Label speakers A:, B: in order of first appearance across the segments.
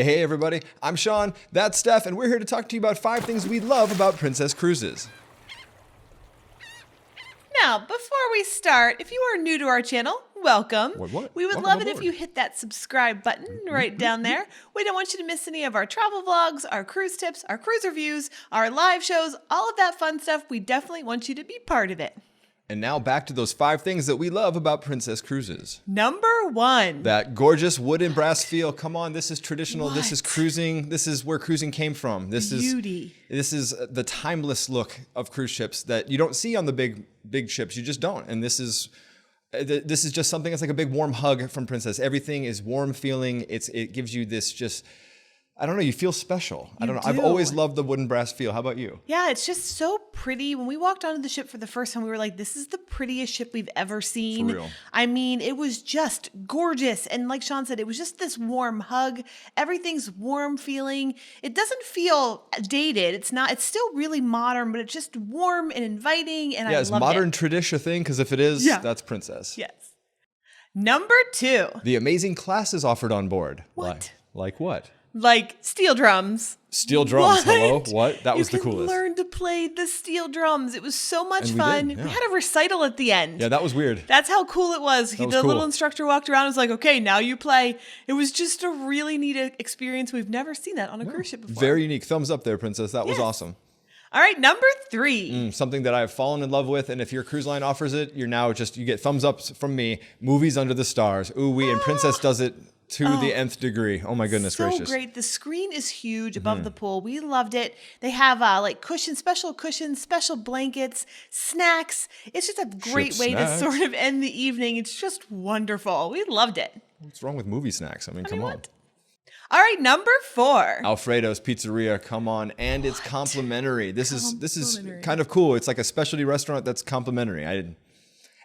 A: Hey, everybody. I'm Sean, that's Stef, and we're here to talk to you about 5 things we love about Princess Cruises.
B: Now, before we start, if you are new to our channel, welcome.
A: What?
B: We would
A: Welcome
B: love it
A: aboard.
B: if you hit that subscribe button right down there. We don't want you to miss any of our travel vlogs, our cruise tips, our cruise reviews, our live shows, all of that fun stuff. We definitely want you to be part of it.
A: And now back to those 5 things that we love about Princess Cruises.
B: Number 1.
A: That gorgeous wood and brass feel. Come on, this is traditional. This is
B: What?
A: cruising. This is where cruising came from.
B: Beauty.
A: This is the timeless look of cruise ships that you don't see on the big ships. You just don't. And this is just something that's like a big warm hug from Princess. Everything is warm feeling. It gives you this just, I don't know, you feel special. I don't know. I've
B: do.
A: always loved the wood and brass feel. How about you?
B: Yeah, it's just so pretty. When we walked onto the ship for the first time, we were like, this is the prettiest ship we've ever seen.
A: For real.
B: I mean, it was just gorgeous. And like Sean said, it was just this warm hug. Everything's warm feeling. It doesn't feel dated. It's still really modern, but it's just warm and inviting. And
A: Yeah,
B: I
A: is
B: loved
A: modern
B: it.
A: tradition a thing? Because if it is,
B: Yeah.
A: that's Princess.
B: Yes. Number 2.
A: The amazing classes offered on board.
B: What?
A: Like what?
B: Like steel drums.
A: Steel drums.
B: What?
A: Hello? What? That was the
B: You can
A: coolest.
B: learn to play the steel drums. It was so much
A: And we
B: fun.
A: did, yeah.
B: We had a recital at the end.
A: Yeah, that was weird.
B: That's how cool it was.
A: was
B: The
A: cool.
B: little instructor walked around and was like, okay, now you play. It was just a really neat experience. We've never seen that on a cruise ship before.
A: Very unique. Thumbs up there, Princess. That was
B: Yes.
A: awesome.
B: All right, number 3.
A: Something that I've fallen in love with, and if your cruise line offers it, you get thumbs ups from me. Movies under the stars. Ooh wee, and Princess does it to the nth degree. Oh my goodness
B: So
A: gracious.
B: great. The screen is huge above the pool. We loved it. They have like special cushions, special blankets, snacks. It's just a great way
A: snacks.
B: to sort of end the evening. It's just wonderful. We loved it.
A: What's wrong with movie snacks? I mean, come on.
B: what? All right, number 4.
A: Alfredo's Pizzeria, come on, and it's complimentary. This is
B: Complimentary.
A: kind of cool. It's like a specialty restaurant that's complimentary.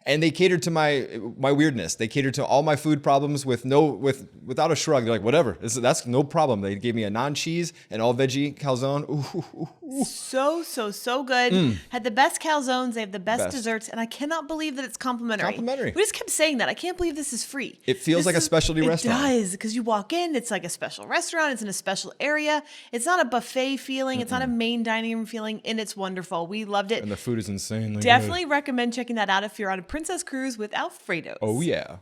A: And they catered to my weirdness. They catered to all my food problems without a shrug. They're like, whatever, that's no problem. They gave me a non-cheese and all veggie calzone. Ooh.
B: So good. Had the best calzones. They have the best
A: Best.
B: desserts. And I cannot believe that it's complimentary.
A: Complimentary.
B: We just kept saying that. I can't believe this is free.
A: It feels like a specialty restaurant.
B: It does. Because you walk in, it's like a special restaurant. It's in a special area. It's not a buffet feeling. It's not a main dining room feeling. And it's wonderful. We loved it.
A: And the food is insanely good.
B: Definitely recommend checking that out if you're on a Princess Cruise with Alfredo's.
A: Oh yeah.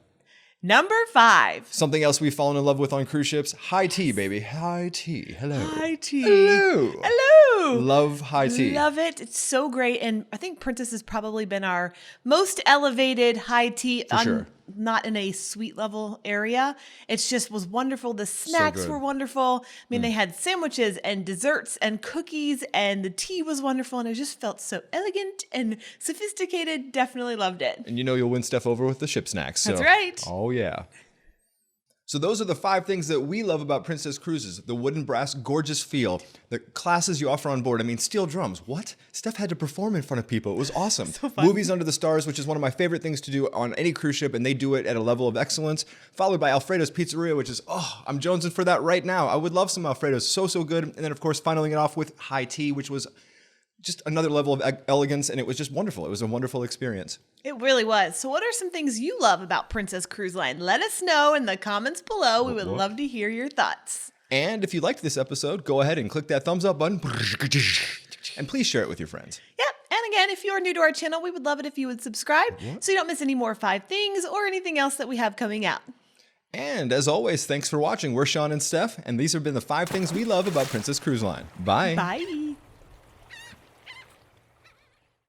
B: Number 5.
A: Something else we've fallen in love with on cruise ships, high tea, baby. High tea. Hello.
B: High tea.
A: Hello.
B: Hello.
A: Love high tea.
B: Love it. It's so great. And I think Princess has probably been our most elevated high tea.
A: sure.
B: Not in a suite level area. It's just was wonderful. The snacks
A: good.
B: were wonderful. I mean, they had sandwiches and desserts and cookies, and the tea was wonderful. And it just felt so elegant and sophisticated. Definitely loved it.
A: And you know you'll win Stef over with the ship snacks.
B: That's
A: so-
B: right.
A: Oh, yeah. So those are the 5 things that we love about Princess Cruises. The wood and brass gorgeous feel. The classes you offer on board. I mean, steel drums. What? Steph had to perform in front of people. It was awesome.
B: So fun.
A: Movies under the stars, which is one of my favorite things to do on any cruise ship, and they do it at a level of excellence. Followed by Alfredo's Pizzeria, which is, I'm jonesing for that right now. I would love some Alfredo's. So good. And then, of course, finaling it off with high tea, which was just another level of elegance, and it was just wonderful. It was a wonderful experience.
B: It really was. So what are some things you love about Princess Cruise Line? Let us know in the comments below. We would love to hear your thoughts.
A: And if you liked this episode, go ahead and click that thumbs up button. And please share it with your friends.
B: Yep. And again, if you're new to our channel, we would love it if you would subscribe so you don't miss any more 5 things or anything else that we have coming out.
A: And as always, thanks for watching. We're Sean and Steph, and these have been the 5 things we love about Princess Cruise Line. Bye.
B: Bye.